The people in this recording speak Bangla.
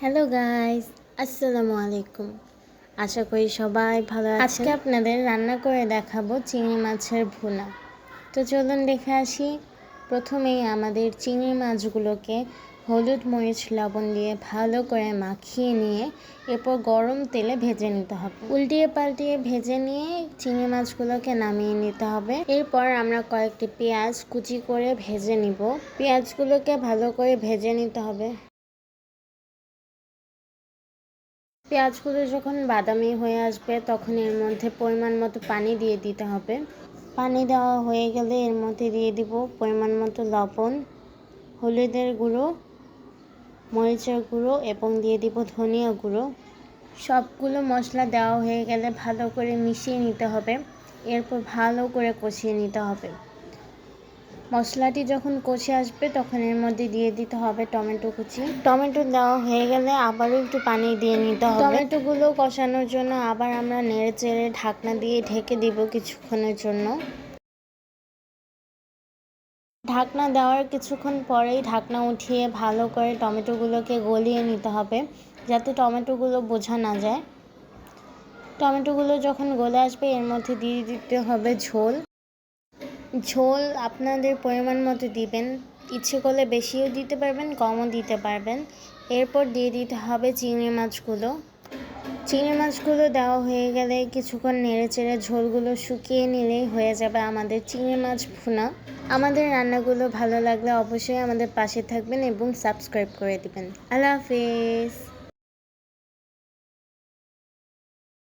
হ্যালো গাইস, আসসালামু আলাইকুম। আশা করি সবাই ভালো আছেন। আজকে আপনাদের রান্না করে দেখাবো চিংড়ি মাছের ভুনা। তো চলুন দেখে আসি। প্রথমেই আমাদের চিংড়ি মাছগুলোকে হলুদ মরিচ লবণ দিয়ে ভালো করে মাখিয়ে নিয়ে এরপর গরম তেলে ভেজে নিতে হবে। উল্টিয়ে পাল্টিয়ে ভেজে নিয়ে চিংড়ি মাছগুলোকে নামিয়ে নিতে হবে। এরপর আমরা কয়েকটি পেঁয়াজ কুচি করে ভেজে নিব। পেঁয়াজগুলোকে ভালো করে ভেজে নিতে হবে। পেঁয়াজগুলো যখন বাদামি হয়ে আসবে তখন এর মধ্যে পরিমাণ মতো পানি দিয়ে দিতে হবে। পানি দেওয়া হয়ে গেলে এর মধ্যে দিয়ে দিব পরিমাণ মতো লবণ, হলুদের গুঁড়ো, মরিচের গুঁড়ো এবং দিয়ে দিব ধনিয়া গুঁড়ো। সবগুলো মশলা দেওয়া হয়ে গেলে ভালো করে মিশিয়ে নিতে হবে। এরপর ভালো করে কষিয়ে নিতে হবে। মশলাটি যখন কষে আসবে তখন এর মধ্যে দিয়ে দিতে হবে টমেটো কুচি। টমেটো দেওয়া হয়ে গেলে আবারও একটু পানি দিয়ে নিতে হবে। টমেটোগুলো কষানোর জন্য আবার আমরা নেড়ে চেড়ে ঢাকনা দিয়ে ঢেকে দিব কিছুক্ষণের জন্য। ঢাকনা দেওয়ার কিছুক্ষণ পরেই ঢাকনা উঠিয়ে ভালো করে টমেটোগুলোকে গলিয়ে নিতে হবে যাতে টমেটোগুলো বোঝা না যায়। টমেটোগুলো যখন গলে আসবে এর মধ্যে দিয়ে দিতে হবে ঝোল। ঝোল আপনাদের পরিমাণ মতো দিবেন, ইচ্ছে করলে বেশিও দিতে পারবেন, কমও দিতে পারবেন। এরপর দিয়ে দিতে হবে চিংড়ি মাছগুলো। চিংড়ি মাছগুলো দেওয়া হয়ে গেলে কিছুক্ষণ নেড়ে চেড়ে ঝোলগুলো শুকিয়ে নিলেই হয়ে যাবে আমাদের চিংড়ি মাছ ভুনা। আমাদের রান্নাগুলো ভালো লাগলে অবশ্যই আমাদের পাশে থাকবেন এবং সাবস্ক্রাইব করে দিবেন। আল্লাহ হাফেজ।